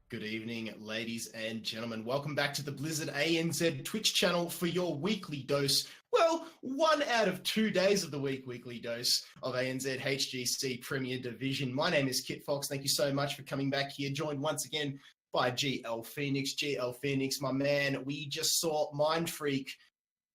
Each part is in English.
Good evening, ladies and gentlemen. Welcome back to the Blizzard ANZ Twitch channel for your weekly dose. Well, 1 out of 2 days of the weekly dose of ANZ HGC Premier Division. My name is Kit Fox. Thank you so much for coming back here. Joined once again by GL Phoenix. GL Phoenix, my man, we just saw Mind Freak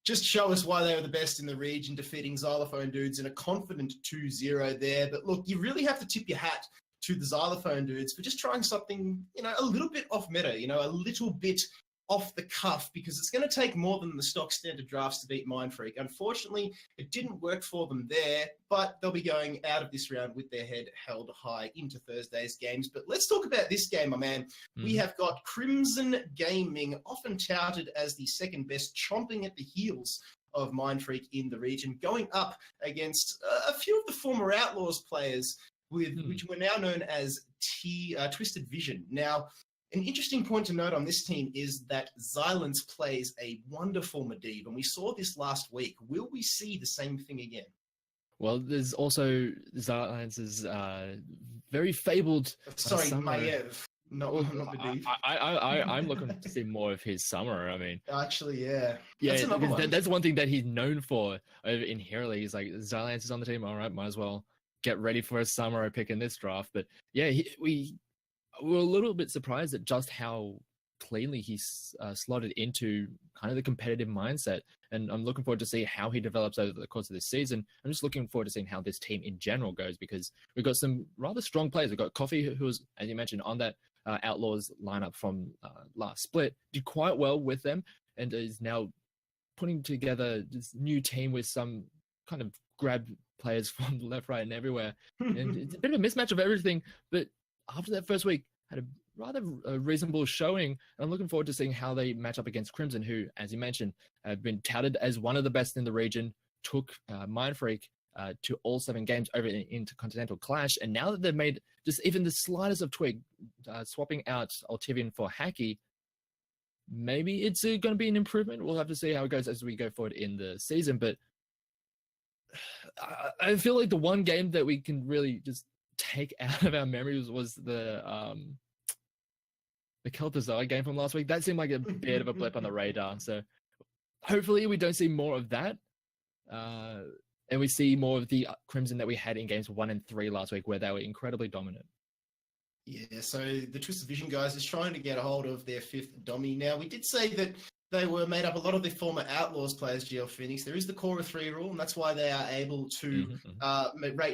just show us why they were the best in the region, defeating Xylophone Dudes in a confident 2-0 there. But look, you really have to tip your hat to the Xylophone Dudes for just trying something, a little bit off meta, a little bit off the cuff, because it's going to take more than the stock standard drafts to beat Mind Freak. Unfortunately, it didn't work for them there, but they'll be going out of this round with their head held high into Thursday's games. But let's talk about this game, my man. We have got Crimson Gaming, often touted as the second best, chomping at the heels of Mind Freak in the region, going up against a few of the former Outlaws players, which were now known as Twisted Vision. Now, an interesting point to note on this team is that Xylence plays a wonderful Medivh, and we saw this last week. Will we see the same thing again? Well, there's also Xylence's very fabled... Sorry, Maiev. Not Medivh. I'm looking to see more of his summer. I mean, actually, yeah. That's one thing that he's known for inherently. He's like, Xylence is on the team. All right, might as well get ready for a summer pick in this draft. But yeah, we were a little bit surprised at just how cleanly he's slotted into kind of the competitive mindset. And I'm looking forward to see how he develops over the course of this season. I'm just looking forward to seeing how this team in general goes, because we've got some rather strong players. We've got Coffee, who was, as you mentioned, on that Outlaws lineup from last split, did quite well with them, and is now putting together this new team with some kind of grab players from left, right, and everywhere. And it's a bit of a mismatch of everything, but after that first week, had a rather reasonable showing. And I'm looking forward to seeing how they match up against Crimson, who, as you mentioned, have been touted as one of the best in the region, took Mind Freak to all 7 games over in Intercontinental Clash. And now that they've made just even the slightest of twig, swapping out Altivian for Hacky, maybe it's going to be an improvement. We'll have to see how it goes as we go forward in the season. But I feel like the one game that we can really just take out of our memories was the Kel'Thuzad game from last week. That seemed like a bit of a blip on the radar. So hopefully we don't see more of that. And we see more of the Crimson that we had in games 1 and 3 last week, where they were incredibly dominant. Yeah, so the Twisted Vision guys is trying to get a hold of their 5th Dommy. Now, we did say that they were made up a lot of the former Outlaws players, GL Phoenix. There is the core of 3 rule, and that's why they are able to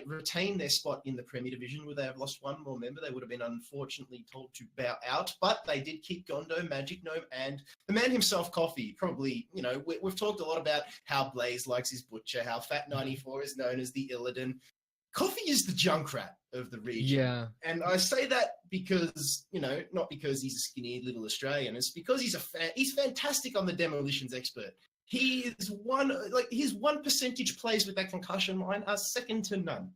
retain their spot in the Premier Division. Would they have lost one more member, they would have been unfortunately told to bow out. But they did keep Gondo, Magic Gnome, and the man himself, Coffee. Probably, we've talked a lot about how Blaze likes his Butcher, how Fat94 is known as the Illidan. Coffee is the Junkrat of the region. Yeah. And I say that because, not because he's a skinny little Australian. It's because he's fantastic on the Demolitions Expert. He is his 1% plays with that concussion line are second to none.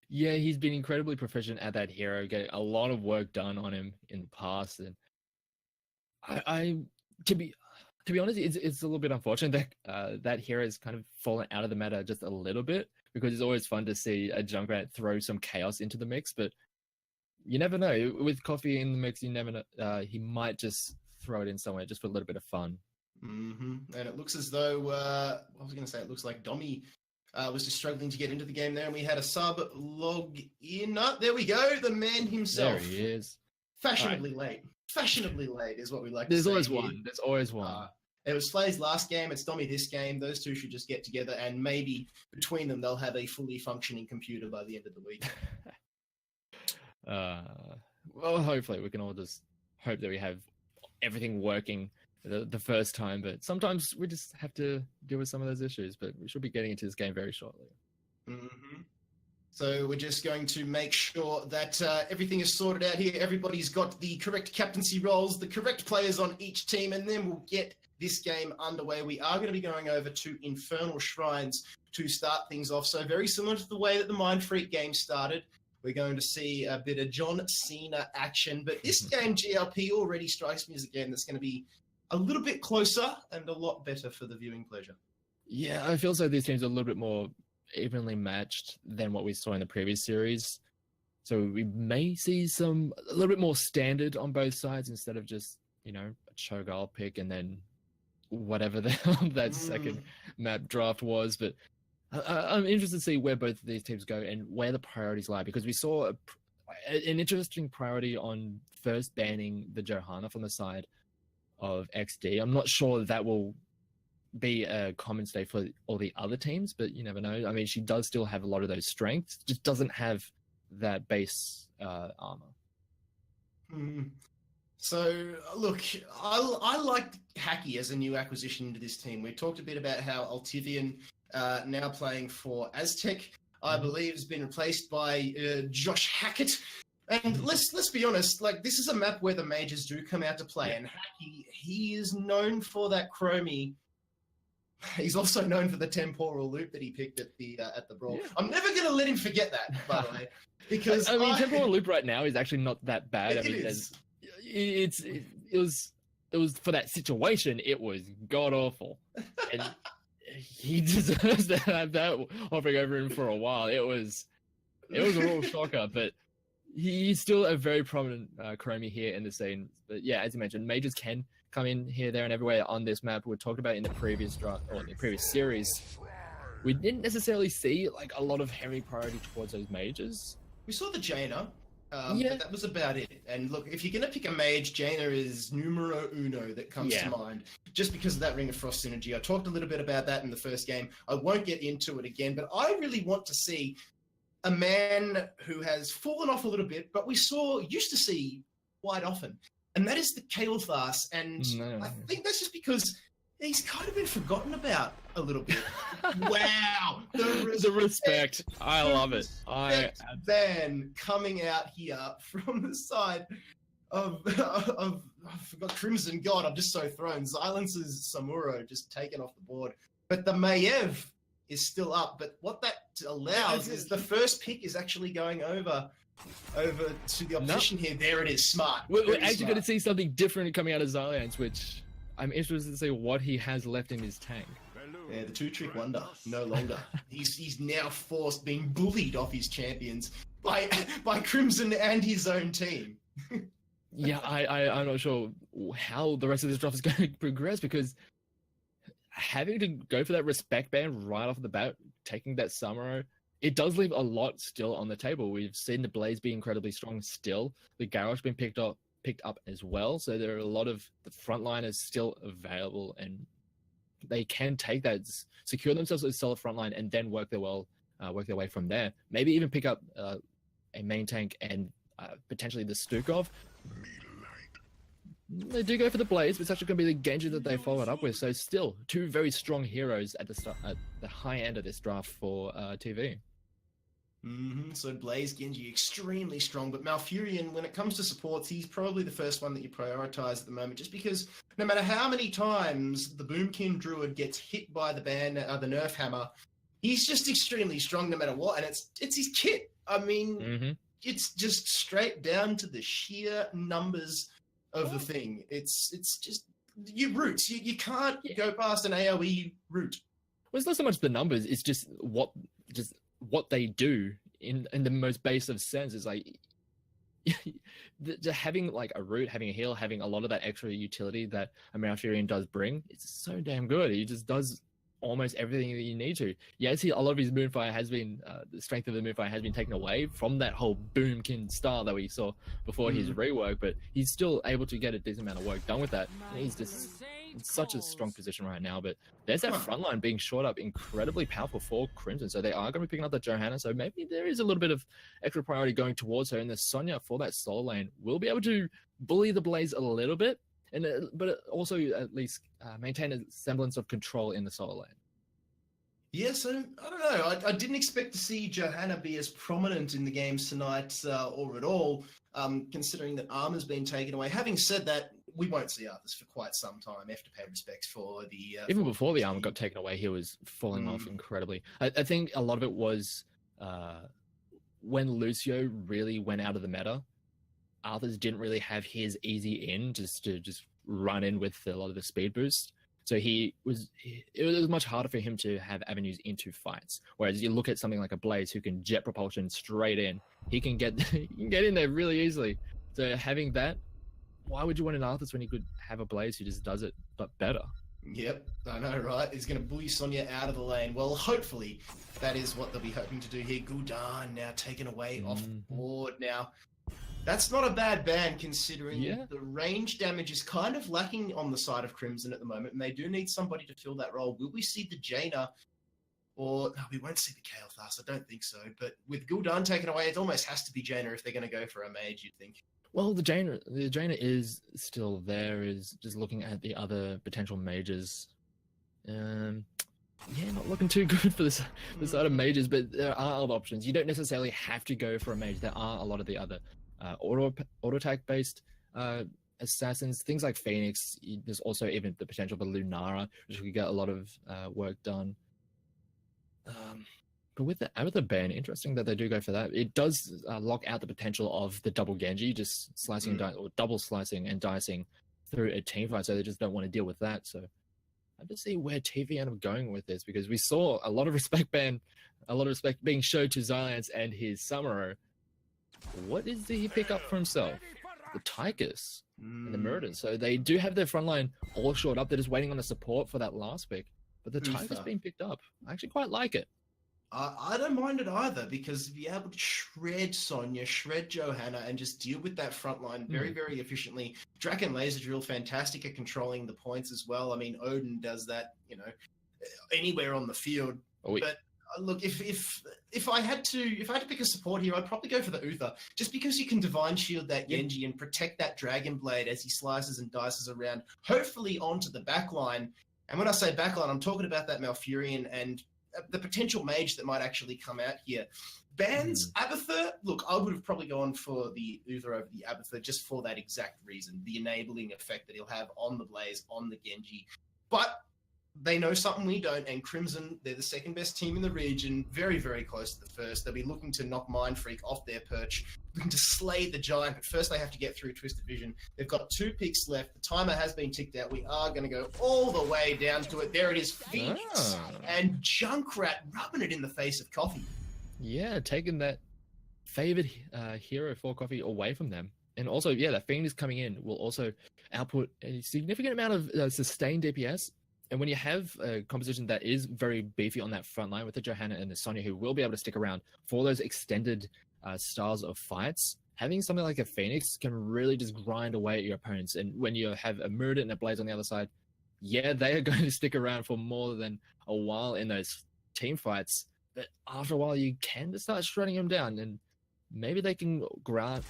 Yeah, he's been incredibly proficient at that hero, getting a lot of work done on him in the past. And I to be honest, it's a little bit unfortunate that that hero has kind of fallen out of the meta just a little bit, because it's always fun to see a Junkrat throw some chaos into the mix. But you never know. With Coffee in the mix, you never know. He might just throw it in somewhere just for a little bit of fun. And it looks as though, it looks like Dommy was just struggling to get into the game there, and we had a sub log in. There we go, the man himself. There he is. Fashionably late. Fashionably late is what we like There's to say. There's always one. It was Slay's last game. It's Dommy this game. Those two should just get together, and maybe between them, they'll have a fully functioning computer by the end of the week. Well, hopefully we can all just hope that we have everything working the first time. But sometimes we just have to deal with some of those issues. But we should be getting into this game very shortly. So we're just going to make sure that everything is sorted out here. Everybody's got the correct captaincy roles, the correct players on each team, and then we'll get this game underway. We are going to be going over to Infernal Shrines to start things off. So very similar to the way that the Mind Freak game started, we're going to see a bit of John Cena action. But this game, GLP, already strikes me as a game that's going to be a little bit closer and a lot better for the viewing pleasure. Yeah, I feel so these teams are a little bit more evenly matched than what we saw in the previous series. So we may see a little bit more standard on both sides instead of just, a Cho'Gall pick and then whatever that second map draft was. But I'm interested to see where both of these teams go and where the priorities lie, because we saw an interesting priority on first banning the Johanna from the side of XD. I'm not sure that will be a common state for all the other teams, but you never know. I mean, she does still have a lot of those strengths, just doesn't have that base armor. So, look, I like Hacky as a new acquisition into this team. We talked a bit about how Altivian, now playing for Aztec, I believe, has been replaced by Josh Hackett. And let's be honest, like, this is a map where the mages do come out to play, and Hacky, he is known for that chromie. He's also known for the temporal loop that he picked at the brawl. Yeah. I'm never going to let him forget that, by the way, because I mean, temporal loop right now is actually not that bad. I mean, it was for that situation. It was god awful, and he deserves to have that hovering over him for a while. It was a real shocker, but he's still a very prominent chromie here in the scene. But yeah, as you mentioned, mages can come in here, there, and everywhere on this map. We talked about in the previous draft or in the previous series. We didn't necessarily see like a lot of heavy priority towards those mages. We saw the Jaina, but that was about it. And look, if you're going to pick a mage, Jaina is numero uno that comes to mind, just because of that Ring of Frost synergy. I talked a little bit about that in the first game. I won't get into it again, but I really want to see a man who has fallen off a little bit, but used to see quite often. And that is the Kael'thas, and I think that's just because he's kind of been forgotten about a little bit. Wow, the respect! I love it. Van coming out here from the side of I forgot Crimson. God, I'm just so thrown. Silence's Samuro just taken off the board, but the Maiev is still up. But what that allows is the first pick is actually going over to the opposition here. There it is. Smart. We're actually going to see something different coming out of Xaliance, which I'm interested to see what he has left in his tank. Yeah, the two-trick wonder, no longer. He's now being bullied off his champions by Crimson and his own team. Yeah, I'm not sure how the rest of this draft is going to progress, because having to go for that respect ban right off the bat, taking that Samuro, it does leave a lot still on the table. We've seen the Blaze be incredibly strong still. The Garrosh been picked up as well. So there are a lot of the frontliners still available, and they can take that, secure themselves as a solid frontline, and then work their way from there. Maybe even pick up a main tank and potentially the Stukov. They do go for the Blaze, but it's actually going to be the Genji that they followed up with. So still, two very strong heroes at the high end of this draft for TV. So Blaze, Genji, extremely strong, but Malfurion, when it comes to supports, he's probably the first one that you prioritize at the moment, just because no matter how many times the Boomkin Druid gets hit by the Nerf Hammer, he's just extremely strong no matter what, and it's his kit. I mean, it's just straight down to the sheer numbers of the thing. It's just your roots. You can't go past an AoE route. Well, it's not so much the numbers; it's just what they do in the most base of sense. Is like having like a root, having a heal, having a lot of that extra utility that a Malfurion does bring. It's so damn good. He just does almost everything that you need to. Yes, a lot of his Moonfire has been, the strength of the Moonfire has been taken away from that whole Boomkin style that we saw before his rework, but he's still able to get a decent amount of work done with that. And he's just in such a strong position right now, but there's that front line being short up incredibly powerful for Crimson, so they are going to be picking up that Johanna, so maybe there is a little bit of extra priority going towards her, and the Sonya for that solo lane will be able to bully the Blaze a little bit, and but also at least maintain a semblance of control in the solo lane. Yeah, so I don't know. I didn't expect to see Johanna be as prominent in the games tonight or at all, considering that Armor's been taken away. Having said that, we won't see Arthas for quite some time. I have to pay respects for the... Even before the Armor got taken away, he was falling off incredibly. I think a lot of it was when Lucio really went out of the meta, Arthas didn't really have his easy in just to run in with a lot of the speed boost. So it was much harder for him to have avenues into fights. Whereas you look at something like a Blaze who can jet propulsion straight in, he can get in there really easily. So having that, why would you want an Arthas when you could have a Blaze who just does it but better? Yep, I know, right? He's going to bully Sonya out of the lane. Well, hopefully that is what they'll be hoping to do here. Gul'dan now taken away off board. Now, that's not a bad ban considering the range damage is kind of lacking on the side of Crimson at the moment, and they do need somebody to fill that role. Will we see the Jaina? Or, no, we won't see the Kael'thas, I don't think so. But with Gul'dan taken away, it almost has to be Jaina if they're going to go for a mage, you'd think. Well, the Jaina is still there, is just looking at the other potential mages. Not looking too good for the side of mages, but there are other options. You don't necessarily have to go for a mage. There are a lot of the other auto attack based assassins, things like Phoenix. There's also even the potential for Lunara, which could get a lot of work done. But with the ban, interesting that they do go for that. It does lock out the potential of the double Genji, just slicing or double slicing and dicing through a team fight. So they just don't want to deal with that. So I just see where TV end up going with this, because we saw a lot of respect being showed to Xylance and his Samuro. What did he pick up for himself? The Tychus and the Murder. So they do have their front line all shored up. They're just waiting on the support for that last pick. But the Tychus being picked up, I actually quite like it. I don't mind it either, because if you're able to shred Sonya, shred Johanna, and just deal with that front line very, very efficiently. Draken Laser Drill, fantastic at controlling the points as well. I mean, Odin does that, anywhere on the field. But look, if I had to pick a support here, I'd probably go for the Uther, just because you can Divine Shield that Genji and protect that Dragon Blade as he slices and dices around, hopefully onto the back line. And when I say back line, I'm talking about that Malfurion and the potential mage that might actually come out here. Bans Abathur, look, I would have probably gone for the Uther over the Abathur just for that exact reason, the enabling effect that he'll have on the Blaze, on the Genji. But they know something we don't, and Crimson, they're the second best team in the region, very, very close to the first. They'll be looking to knock Mind Freak off their perch, looking to slay the Giant, but first they have to get through Twisted Vision. They've got 2 picks left. The timer has been ticked out. We are going to go all the way down to it. There it is, Phoenix and Junkrat rubbing it in the face of Coffee. Yeah, taking that favored hero for Coffee away from them. And also, that Phoenix coming in will also output a significant amount of sustained DPS. And when you have a composition that is very beefy on that front line with the Johanna and the Sonya, who will be able to stick around for those extended styles of fights, having something like a Phoenix can really just grind away at your opponents. And when you have a Murder and a Blaze on the other side, they are going to stick around for more than a while in those team fights. But after a while, you can just start shredding them down, and maybe they can grind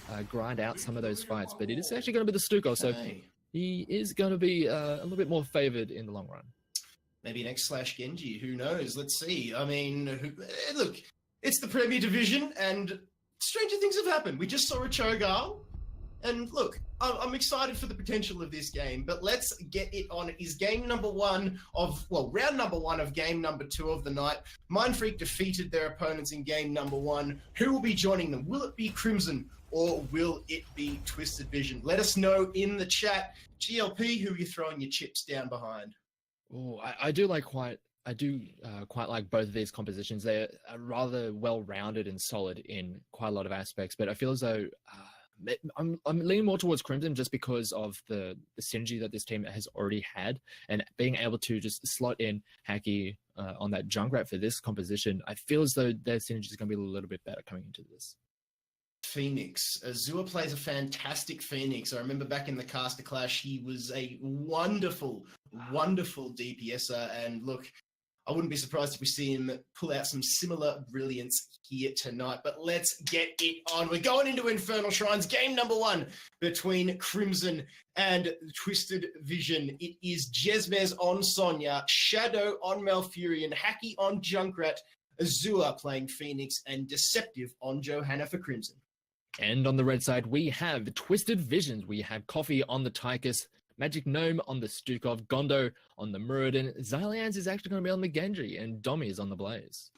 out some of those fights. But it is actually going to be the Stukov, so he is going to be a little bit more favored in the long run. Maybe next /Genji, who knows? Let's see. I mean, look, it's the Premier Division, and stranger things have happened. We just saw a Cho'Gall, and look, I'm excited for the potential of this game, but let's get it on. It is round number 1 of game number 2 of the night. Mind Freak defeated their opponents in game number 1. Who will be joining them? Will it be Crimson, or will it be Twisted Vision? Let us know in the chat. GLP, who are you throwing your chips down behind? Oh, I do quite like both of these compositions. They're rather well-rounded and solid in quite a lot of aspects, but I feel as though I'm leaning more towards Crimson just because of the synergy that this team has already had, and being able to just slot in Hacky on that Junkrat for this composition. I feel as though their synergy is going to be a little bit better coming into this. Phoenix. Azure plays a fantastic Phoenix. I remember back in the Caster Clash, he was a wonderful, wonderful DPSer. And look, I wouldn't be surprised if we see him pull out some similar brilliance here tonight. But let's get it on. We're going into Infernal Shrines. Game number 1 between Crimson and Twisted Vision. It is Jesmez on Sonya, Shadow on Malfurion, Hacky on Junkrat, Azure playing Phoenix, and Deceptive on Johanna for Crimson. And on the red side, we have Twisted Visions. We have Coffee on the Tychus, Magic Gnome on the Stukov, Gondo on the Muradin. Xylians is actually going to be on the Genji, and Domi is on the Blaze.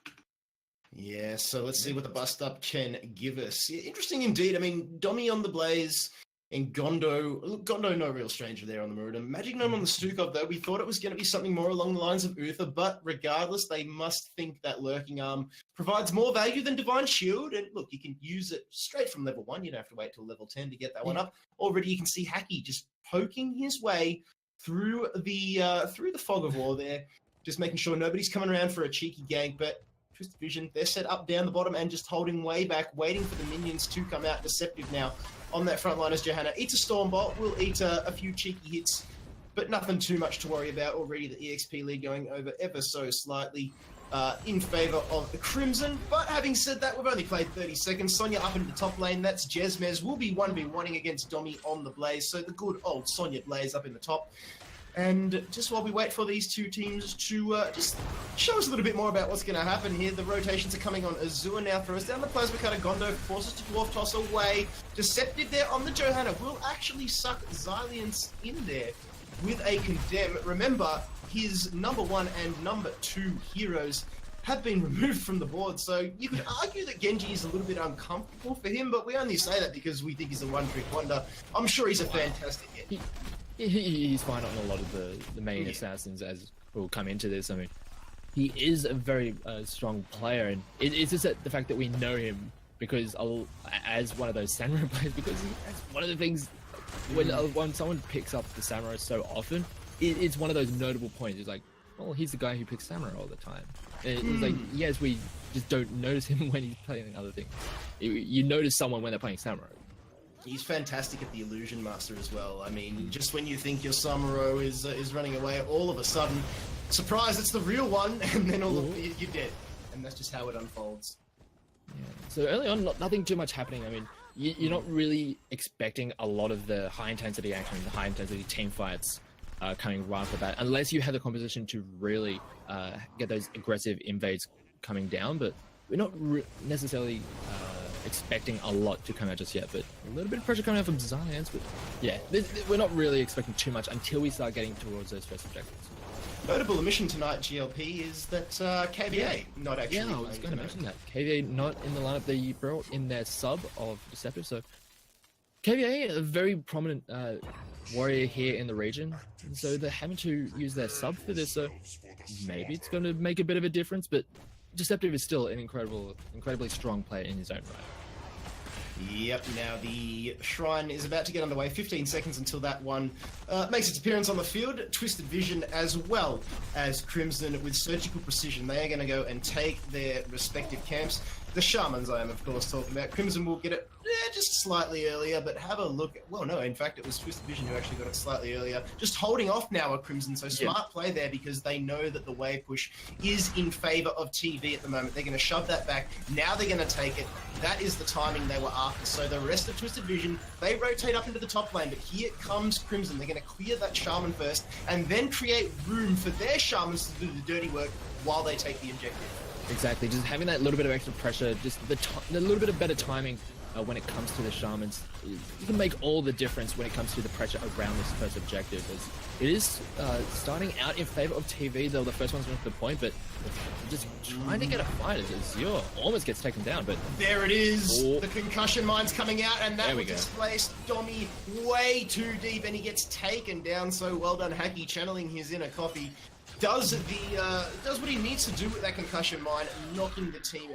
Yeah, so let's see what the bust up can give us. Interesting indeed. I mean, Domi on the Blaze, and Gondo, no real stranger there on the Muradin. Magic Gnome on the Stukov, though, we thought it was going to be something more along the lines of Uther, but regardless, they must think that Lurking Arm provides more value than Divine Shield. And look, you can use it straight from level 1. You don't have to wait till level 10 to get that one up. Already you can see Hacky just poking his way through the fog of war there, just making sure nobody's coming around for a cheeky gank, but Twisted Vision, they're set up down the bottom and just holding way back, waiting for the minions to come out. Deceptive now on that front line as Johanna eats a Stormbolt, will eat a few cheeky hits, but nothing too much to worry about. Already the EXP lead going over ever so slightly in favour of the Crimson. But having said that, we've only played 30 seconds. Sonya up into the top lane. That's Jesmez. Will be 1v1ing against Domi on the Blaze. So the good old Sonya Blaze up in the top. And just while we wait for these two teams to just show us a little bit more about what's going to happen here, the rotations are coming on. Azure now throws down the Plasma Cutter. Gondo forces to Dwarf Toss away. Deceptive there on the Johanna will actually suck Xyliance in there with a Condemn. Remember, his number 1 and number 2 heroes have been removed from the board, so you could argue that Genji is a little bit uncomfortable for him, but we only say that because we think he's a one-trick wonder. I'm sure he's a fantastic hit. He's fine on a lot of the main assassins, as we'll come into this. I mean, he is a very strong player, and it's just that the fact that we know him because as one of those samurai players, because that's one of the things when someone picks up the samurai so often, it's one of those notable points. It's like, well, he's the guy who picks samurai all the time. It's like, yes, we just don't notice him when he's playing other things. You notice someone when they're playing samurai. He's fantastic at the Illusion Master as well. I mean, just when you think your Samuro is running away, all of a sudden, surprise, it's the real one, and then you're dead. And that's just how it unfolds. Yeah. So early on, nothing too much happening. I mean, you're not really expecting a lot of the high-intensity action, the high-intensity team fights coming right off the bat, unless you have the composition to really get those aggressive invades coming down. But we're not necessarily expecting a lot to come out just yet, but a little bit of pressure coming out from Xyliance. But yeah, we're not really expecting too much until we start getting towards those first objectives. Notable omission tonight, GLP, is that KVA not actually. Yeah, I was going to mention that. KVA not in the lineup. They brought in their sub of Deceptive. So KVA, a very prominent warrior here in the region, and so they're having to use their sub for this. So maybe it's going to make a bit of a difference, but Deceptive is still an incredibly strong player in his own right. Yep, now the Shrine is about to get underway. 15 seconds until that one makes its appearance on the field. Twisted Vision as well as Crimson with surgical precision. They are going to go and take their respective camps. The Shamans I am, of course, talking about. Crimson will get it just slightly earlier, but have a look. Well, no, in fact, it was Twisted Vision who actually got it slightly earlier. Just holding off now a Crimson, so smart play there because they know that the wave push is in favor of TV at the moment. They're going to shove that back. Now they're going to take it. That is the timing they were after. So the rest of Twisted Vision, they rotate up into the top lane, but here comes Crimson. They're going to clear that Shaman first and then create room for their Shamans to do the dirty work while they take the objective. Exactly, just having that little bit of extra pressure, just the little bit of better timing when it comes to the Shamans, you can make all the difference when it comes to the pressure around this first objective. It is starting out in favor of TV, though the first one's going to the point, but just trying to get a fight as Azure almost gets taken down. But there it is, the concussion mine's coming out, and that will displace Domi way too deep, and he gets taken down. So well done, Hacky, channeling his inner coffee. Does what he needs to do with that concussion mine, knocking the team,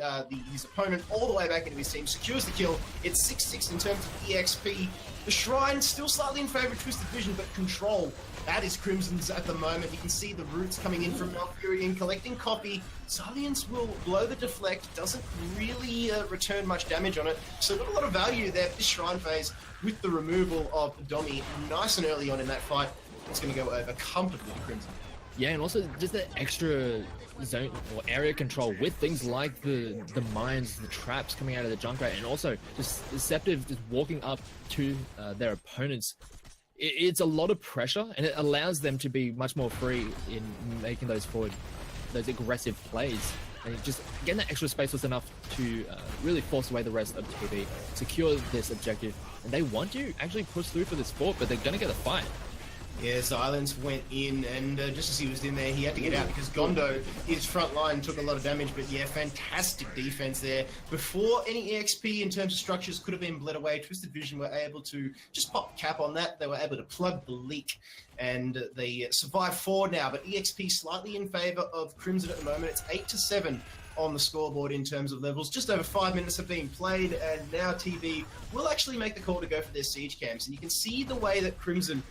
his opponent all the way back into his team, secures the kill. It's 6-6 in terms of EXP. The Shrine still slightly in favor of Twisted Vision, but control, that is Crimson's at the moment. You can see the roots coming in from Malfurion, collecting copy. Xyliance will blow the deflect, doesn't really return much damage on it. So not a lot of value there for this Shrine phase with the removal of Domi nice and early on in that fight. It's going to go over comfortably to Crimson. Yeah, and also just that extra zone or area control with things like the mines, the traps coming out of the Junkrat, and also just Deceptive just walking up to their opponents. It's a lot of pressure, and it allows them to be much more free in making those aggressive plays. And just getting that extra space was enough to really force away the rest of TV, secure this objective. And they want to actually push through for this fort, but they're going to get a fight. Yeah, Silence went in, and just as he was in there, he had to get out because Gondo, his front line, took a lot of damage. But yeah, fantastic defense there. Before any EXP in terms of structures could have been bled away, Twisted Vision were able to just pop cap on that. They were able to plug the leak, and they survive 4 now. But EXP slightly in favor of Crimson at the moment. It's 8-7 on the scoreboard in terms of levels. Just over 5 minutes have been played, and now TV will actually make the call to go for their siege camps. And you can see the way that Crimson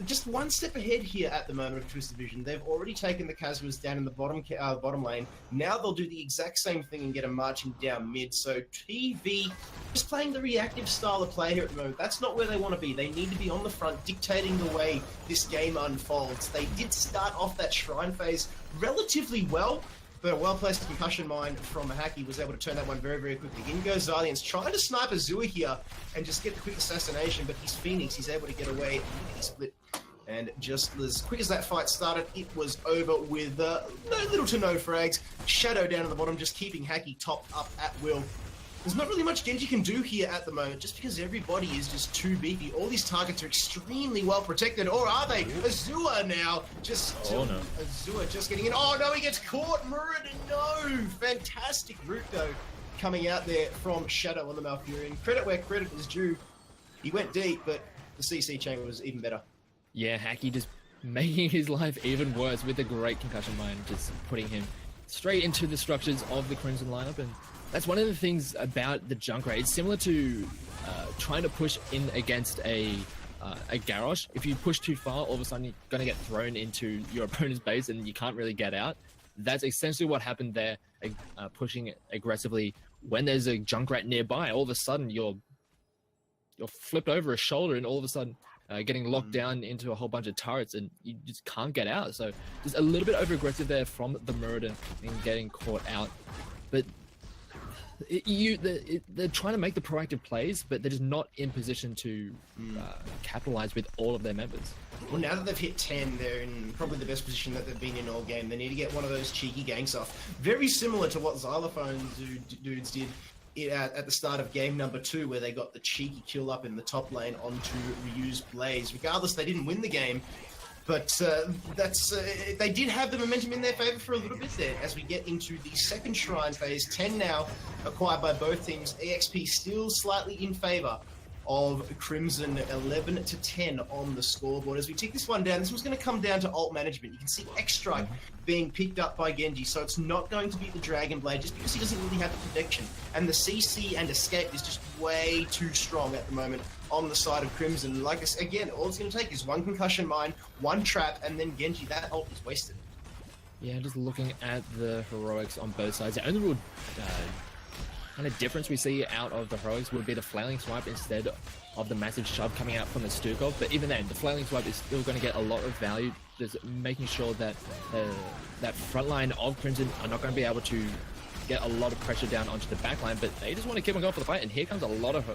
just one step ahead here at the moment of Twisted Vision. They've already taken the Kazuas down in the bottom lane. Now they'll do the exact same thing and get them marching down mid. So TV just playing the reactive style of play here at the moment. That's not where they want to be. They need to be on the front, dictating the way this game unfolds. They did start off that Shrine phase relatively well, but a well-placed concussion mine from Hacky was able to turn that one very, very quickly. In goes Xalians, trying to snipe Azua here and just get the quick assassination, but he's Phoenix. He's able to get away. He split. And just as quick as that fight started, it was over with little to no frags. Shadow down at the bottom, just keeping Hacky topped up at will. There's not really much Genji can do here at the moment, just because everybody is just too beefy. All these targets are extremely well protected, or are they? Azua now, Azua just getting in. Oh no, he gets caught. Muradin, no! Fantastic route though, coming out there from Shadow on the Malfurion. Credit where credit is due. He went deep, but the CC chain was even better. Yeah, Hacky just making his life even worse with a great concussion mine, just putting him straight into the structures of the Crimson lineup. And that's one of the things about the Junkrat. It's similar to trying to push in against a Garrosh. If you push too far, all of a sudden you're going to get thrown into your opponent's base and you can't really get out. That's essentially what happened there, pushing aggressively. When there's a Junkrat nearby, all of a sudden you're flipped over a shoulder and all of a sudden getting locked down into a whole bunch of turrets and you just can't get out. So just a little bit over-aggressive there from the Muradin and getting caught out. But they're trying to make the proactive plays, but they're just not in position to capitalize with all of their members. Well, now that they've hit 10, they're in probably the best position that they've been in all game. They need to get one of those cheeky ganks off. Very similar to what Xylophone dudes did at the start of game number 2, where they got the cheeky kill up in the top lane onto Ryu's Blaze. Regardless, they didn't win the game, but they did have the momentum in their favor for a little bit there. As we get into the second Shrine phase, 10 now acquired by both teams. EXP still slightly in favor of Crimson, 11-10 on the scoreboard. As we take this one down, this one's going to come down to ult management. You can see X-Strike being picked up by Genji, so it's not going to be the Dragon Blade just because he doesn't really have the protection. And the CC and Escape is just way too strong at the moment on the side of Crimson. Like I said, again, all it's going to take is one concussion mine, one trap, and then Genji. That ult is wasted. Yeah, just looking at the heroics on both sides, the only real kind of difference we see out of the heroics would be the flailing swipe instead of the massive shove coming out from the Stukov. But even then, the flailing swipe is still going to get a lot of value, just making sure that that front line of Crimson are not going to be able to get a lot of pressure down onto the back line, but they just want to keep on going for the fight. And here comes a lot of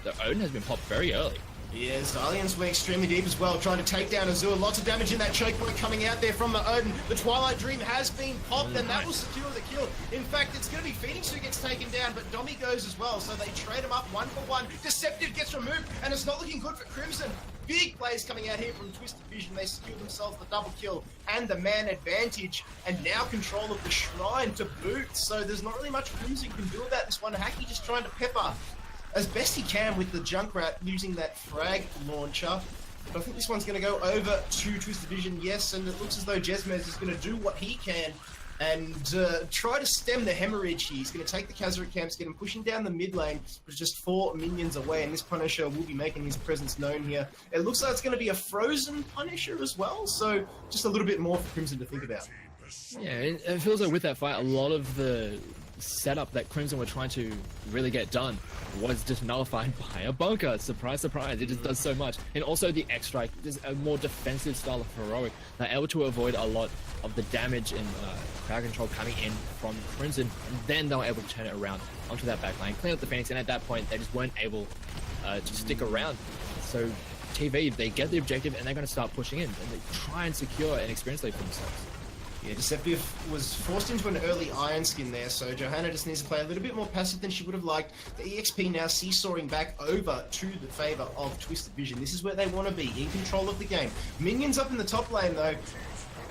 the Odin has been popped very early. Yeah, Xalians went extremely deep as well, trying to take down Azure. Lots of damage in that choke point coming out there from the Odin. The Twilight Dream has been popped, and that will secure the kill. In fact, it's going to be Phoenix who gets taken down, but Domi goes as well, so they trade him up 1-for-1. Deceptive gets removed, and it's not looking good for Crimson. Big plays coming out here from Twisted Vision. They secure themselves the double kill and the man advantage, and now control of the Shrine to boot. So there's not really much Crimson can do about this one. Hacky just trying to pepper as best he can with the Junkrat using that frag launcher. But I think this one's going to go over to Twisted Vision, yes, and it looks as though Jesmez is going to do what he can and try to stem the hemorrhage here. He's going to take the Kazarik camps, get him pushing down the mid lane, with just 4 minions away, and this Punisher will be making his presence known here. It looks like it's going to be a frozen Punisher as well, so just a little bit more for Crimson to think about. Yeah, it feels like with that fight, a lot of the setup that Crimson were trying to really get done was just nullified by a bunker. Surprise, surprise. It just does so much. And also the X-Strike is a more defensive style of heroic. They're able to avoid a lot of the damage and crowd control coming in from Crimson, and then they were able to turn it around onto that back line, clean up the Phoenix, and at that point they just weren't able to stick around. So TV, they get the objective and they're going to start pushing in and they try and secure an experience lead for themselves. Yeah, Deceptive was forced into an early Iron Skin there, so Johanna just needs to play a little bit more passive than she would have liked. The EXP now seesawing back over to the favour of Twisted Vision. This is where they want to be, in control of the game. Minions up in the top lane, though,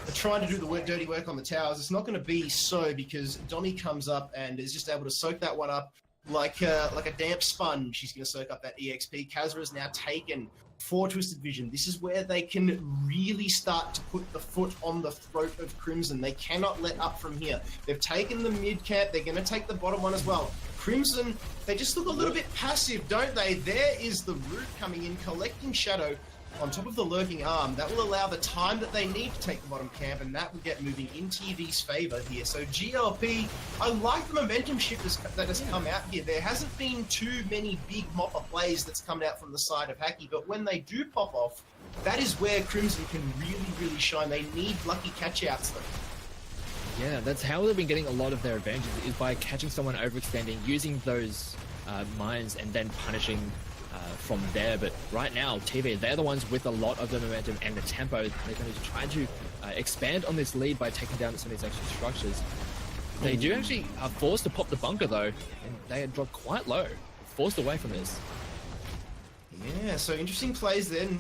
are trying to do the dirty work on the towers. It's not going to be so, because Donnie comes up and is just able to soak that one up like a damp sponge. She's going to soak up that EXP. Kazra is now taken for Twisted Vision. This is where they can really start to put the foot on the throat of Crimson. They cannot let up from here. They've taken the mid camp. They're going to take the bottom one as well. Crimson, they just look a little bit passive, don't they? There is the root coming in, collecting Shadow on top of the lurking arm. That will allow the time that they need to take the bottom camp, and that will get moving in TV's favour here. So GLP, I like the momentum shift that has come out here. There hasn't been too many big mopper plays that's come out from the side of Hacky, but when they do pop off, that is where Crimson can really, really shine. They need lucky catch-outs though. Yeah, that's how they've been getting a lot of their advantages, is by catching someone overextending, using those mines, and then punishing from there. But right now, TV, they're the ones with a lot of the momentum and the tempo. They're going to try to expand on this lead by taking down some of these extra structures. They do actually are forced to pop the bunker though, and they had dropped quite low, forced away from this. Yeah, so interesting plays then.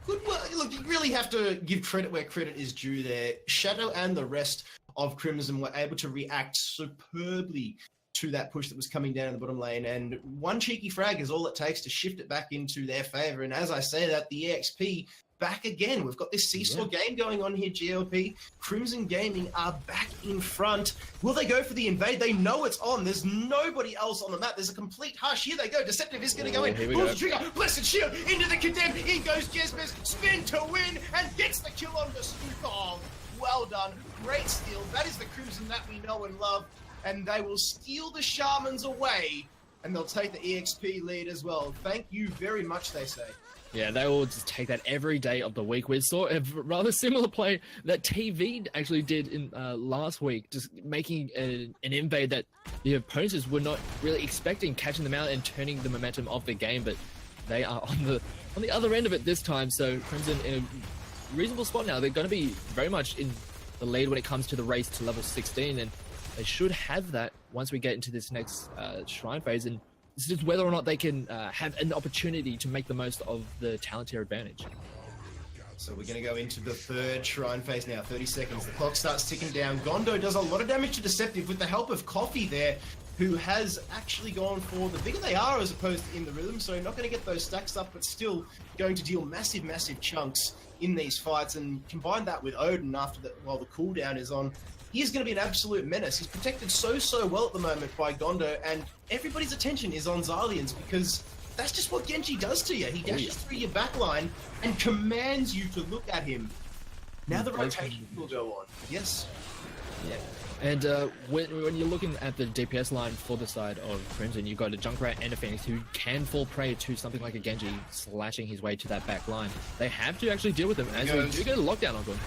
Good work. Look, you really have to give credit where credit is due there. Shadow and the rest of Crimson were able to react superbly to that push that was coming down in the bottom lane, and one cheeky frag is all it takes to shift it back into their favor. And as I say that, the EXP back again. We've got this seesaw game going on here, GLP. Crimson Gaming are back in front. Will they go for the invade? They know it's on. There's nobody else on the map. There's a complete hush. Here they go. Deceptive is going to go in. Pulls the trigger. Blessed Shield into the Condemned. In goes Jesmes. Spin to win and gets the kill on the Spook. Oh, well done. Great steal. That is the Crimson that we know and love. And they will steal the Shamans away, and they'll take the EXP lead as well. Thank you very much, they say. Yeah, they will just take that every day of the week. We saw a rather similar play that TV actually did in last week, just making an invade that the opponents were not really expecting, catching them out and turning the momentum of the game. But they are on the other end of it this time. So Crimson in a reasonable spot now. They're going to be very much in the lead when it comes to the race to level 16, and they should have that once we get into this next shrine phase, and it's just whether or not they can have an opportunity to make the most of the talent tier advantage. So we're going to go into the third shrine phase now. 30 seconds. The clock starts ticking down. Gondo does a lot of damage to Deceptive with the help of Coffee there, who has actually gone for the bigger they are as opposed to in the rhythm. So not going to get those stacks up, but still going to deal massive, massive chunks in these fights. And combine that with Odin after that, while the cooldown is on, he is going to be an absolute menace. He's protected so well at the moment by Gondo, and everybody's attention is on Xalians, because that's just what Genji does to you. He dashes through your backline and commands you to look at him. Now the rotation will go on. Yes. Yeah. And when you're looking at the DPS line for the side of Crimson, you've got a Junkrat and a Phoenix who can fall prey to something like a Genji slashing his way to that back line. They have to actually deal with him, as they do get a lockdown on him.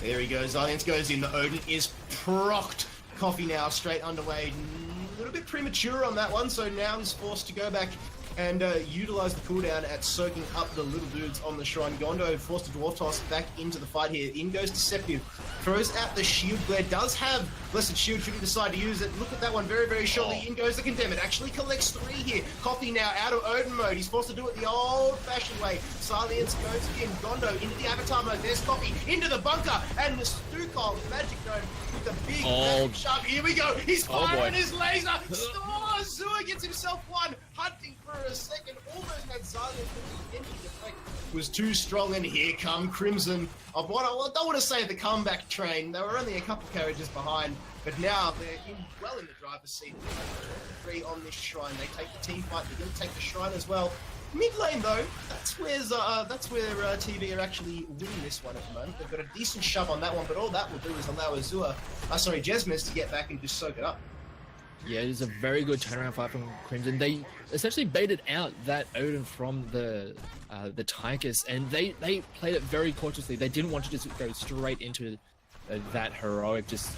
There he goes. Xalians goes in. The Odin is procced. Coffee now straight underway. A little bit premature on that one, so now he's forced to go back and utilize the cooldown at soaking up the little dudes on the shrine. Gondo forced to dwarf toss back into the fight here. In goes Deceptive. Throws out the shield glare. Does have Blessed Shield should he decide to use it. Look at that one very, very shortly. In goes the Condemned. Actually collects 3 here. Coffee now out of Odin mode. He's forced to do it the old-fashioned way. Silence goes in. Gondo into the Avatar mode. There's Coffee into the bunker. And the Stukov Magic Dome with the big magic shove. Here we go. He's firing his laser. Oh, Zua gets himself one. Hunting for a second. Almost had Xalians, but the Genji deflect was too strong, and here come Crimson. I don't want to say the comeback train. They were only a couple carriages behind, but now they're well in the driver's seat. 3 on this shrine. They take the team fight. They're going to take the shrine as well. Mid lane though, that's where TV are actually winning this one at the moment. They've got a decent shove on that one, but all that will do is allow Jesmes to get back and just soak it up. Yeah, it is a very good turnaround fight from Crimson. They essentially baited out that Odin from the Tychus, and they played it very cautiously. They didn't want to just go straight into that heroic, just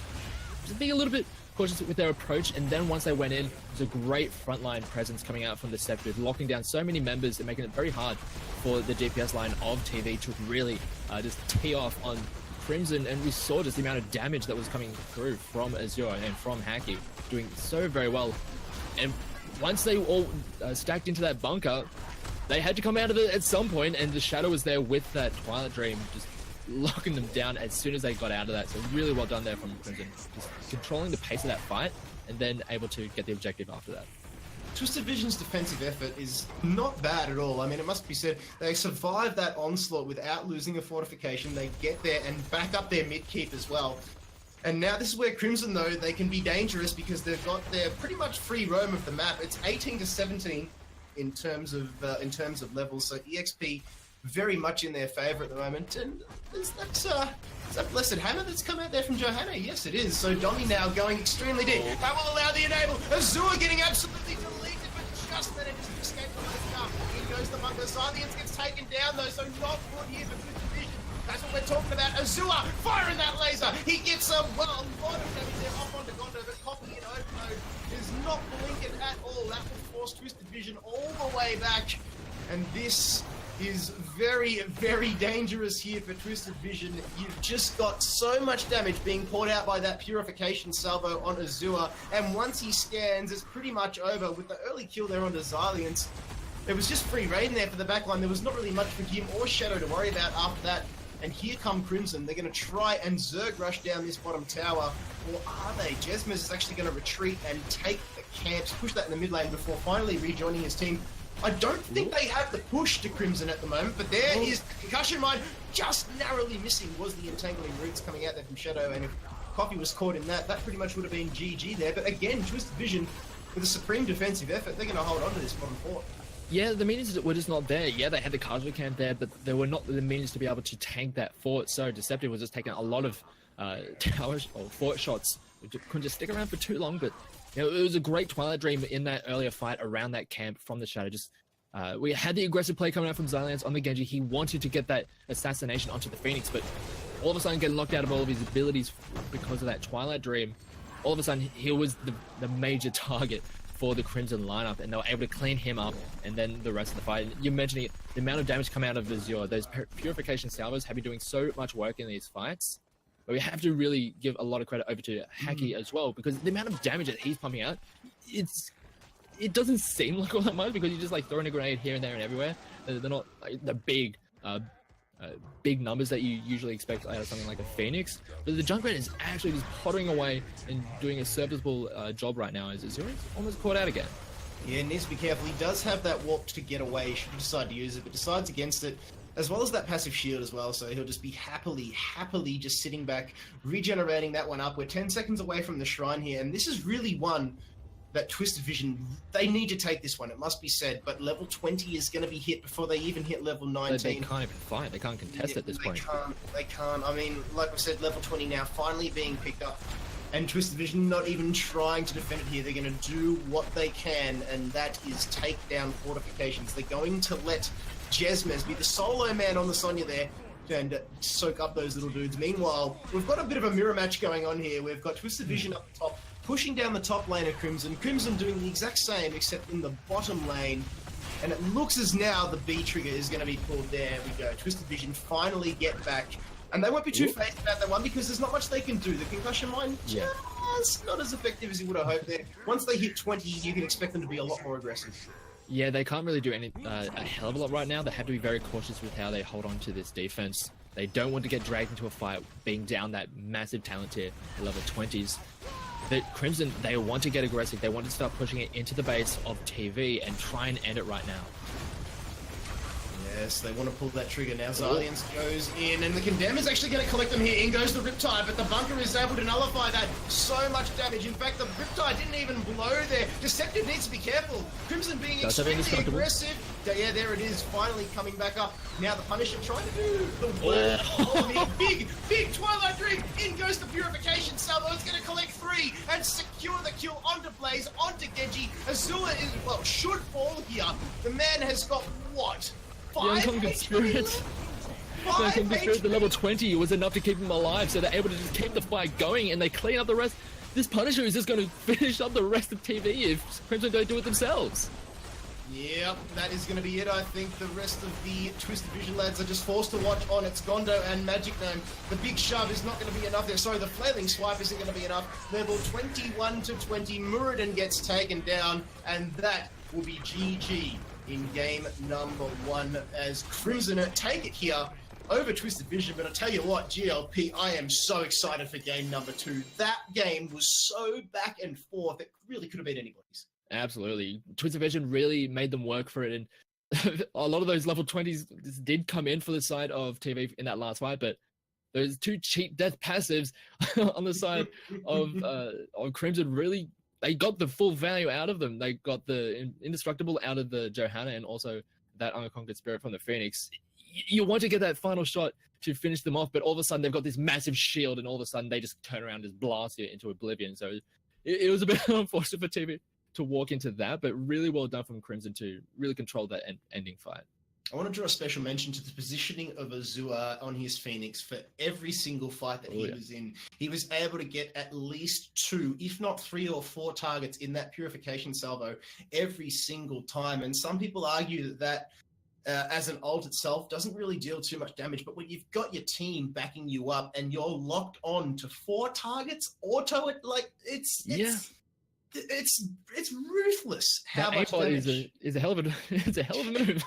being a little bit cautious with their approach. And then once they went in, it was a great frontline presence coming out from Deceptive, locking down so many members and making it very hard for the DPS line of TV to really just tee off on Crimson, and we saw just the amount of damage that was coming through from Azure and from Hacky, doing so very well. And once they all stacked into that bunker, they had to come out of it at some point, and the Shadow was there with that Twilight Dream, just locking them down as soon as they got out of that. So really well done there from Crimson, just controlling the pace of that fight, and then able to get the objective after that. Twisted Vision's defensive effort is not bad at all. I mean, it must be said, they survived that onslaught without losing a fortification. They get there and back up their mid-keep as well. And now this is where Crimson, though, they can be dangerous because they've got their pretty much free roam of the map. It's 18 to 17 in terms of levels, so EXP very much in their favor at the moment. And is that Blessed Hammer that's come out there from Johanna? Yes, it is. So Domi now going extremely deep. That will allow the enable. Azure getting absolutely deleted, but just manages to escape the last In goes the bunker. Silence gets taken down, though, so not good here for Twisted Vision. That's what we're talking about. Azure firing that laser. He gets a lot of damage there off onto Gondo, but Coffee in open mode is not blinking at all. That will force Twisted Vision all the way back. And this is very, very dangerous here for Twisted Vision. You've just got so much damage being poured out by that Purification salvo on Azure, and once he scans, it's pretty much over. With the early kill there onto Xylians, there was just free reign there for the backline. There was not really much for him or Shadow to worry about after that. And here come Crimson. They're going to try and Zerg rush down this bottom tower. Or are they? Jesmez is actually going to retreat and take the camps, push that in the mid lane before finally rejoining his team. I don't think they have the push to Crimson at the moment, but there is the concussion mine just narrowly missing was the entangling roots coming out there from Shadow, and if Coffee was caught in that, that pretty much would have been GG there. But again, Twisted Vision, with a supreme defensive effort, they're going to hold on to this bottom fort. Yeah, the means were just not there. Yeah, they had the casualty camp there, but they were not the means to be able to tank that fort. So Deceptive was just taking a lot of tower or fort shots. Couldn't just stick around for too long, but you know, it was a great Twilight Dream in that earlier fight around that camp from the Shadow. Just we had the aggressive play coming out from Xylians on the Genji. He wanted to get that assassination onto the Phoenix, but all of a sudden getting locked out of all of his abilities because of that Twilight Dream. All of a sudden, he was the major target for the Crimson lineup, and they were able to clean him up, and then the rest of the fight. You're mentioning the amount of damage coming out of Azure. Those Purification salvos have been doing so much work in these fights, but we have to really give a lot of credit over to Hacky as well, because the amount of damage that he's pumping out, it doesn't seem like all that much, because you're just like throwing a grenade here and there and everywhere. They're not like the big numbers that you usually expect out of something like a Phoenix. But the Junkrat is actually just pottering away and doing a serviceable job right now, as Azure is almost caught out again. Yeah, needs to be careful. He does have that warp to get away should he decide to use it, but decides against it, as well as that passive shield as well, so he'll just be happily just sitting back, regenerating that one up. We're 10 seconds away from the shrine here, and this is really one that Twisted Vision, they need to take this one, it must be said, but level 20 is going to be hit before they even hit level 19. They can't even fight, they can't contest at this point. They can't. I mean, like we said, level 20 now finally being picked up, and Twisted Vision not even trying to defend it here. They're going to do what they can, and that is take down fortifications. They're going to let Jesmez be the solo man on the Sonya there, and soak up those little dudes. Meanwhile, we've got a bit of a mirror match going on here. We've got Twisted Vision up the top, pushing down the top lane of Crimson. Crimson doing the exact same, except in the bottom lane. And it looks as now the B trigger is going to be pulled. There we go. Twisted Vision finally get back. And they won't be too phased about that one, because there's not much they can do. The concussion mine, just not as effective as you would have hoped there. Once they hit 20, you can expect them to be a lot more aggressive. Yeah, they can't really do a hell of a lot right now. They have to be very cautious with how they hold on to this defense. They don't want to get dragged into a fight being down that massive talent tier at level 20s. The Crimson, they want to get aggressive. They want to start pushing it into the base of TV and try and end it right now. Yes, they want to pull that trigger now. Xylians goes in, and the Condemn is actually going to collect them here. In goes the Riptide, but the bunker is able to nullify that. So much damage. In fact, the Riptide didn't even blow there. Deceptive needs to be careful. Crimson being extremely aggressive. Yeah, there it is, finally coming back up. Now the Punisher trying to do the work. Big Twilight Dream. In goes the Purification salvo. It's going to collect 3 and secure the kill onto Blaze, onto Genji. Azure is, well, should fall here. The man has got what? The Unconquered Spirit. The Unconquered Spirit, the level 20 was enough to keep him alive, so they're able to just keep the fight going, and they clean up the rest. This Punisher is just going to finish up the rest of TV if Crimson don't do it themselves. Yep, that is going to be it. I think the rest of the Twisted Vision lads are just forced to watch on. It's Gondo and Magic Gnome. The big shove is not going to be enough there. Sorry, the flailing swipe isn't going to be enough. Level 21 to 20. Muradin gets taken down, and that will be GG in game number 1 as Crimson take it here over Twisted Vision. But I tell you what, GLP, I am so excited for game number 2. That game was so back and forth. It really could have been anybody's. Absolutely. Twisted Vision really made them work for it. And a lot of those level 20s did come in for the side of TV in that last fight, but those 2 cheap death passives on the side of Crimson really, they got the full value out of them. They got the indestructible out of the Johanna and also that Unconquered Spirit from the Phoenix. You want to get that final shot to finish them off, but all of a sudden they've got this massive shield and all of a sudden they just turn around and just blast you into oblivion. So it was a bit unfortunate for TV to walk into that, but really well done from Crimson to really control that ending fight. I want to draw a special mention to the positioning of Azua on his Phoenix for every single fight that he was in. He was able to get at least 2, if not 3 or 4 targets in that purification salvo every single time. And some people argue that as an ult itself doesn't really deal too much damage, but when you've got your team backing you up and you're locked on to 4 targets, auto it, like it's ruthless how much damage. Is a hell of a it's a hell of a move.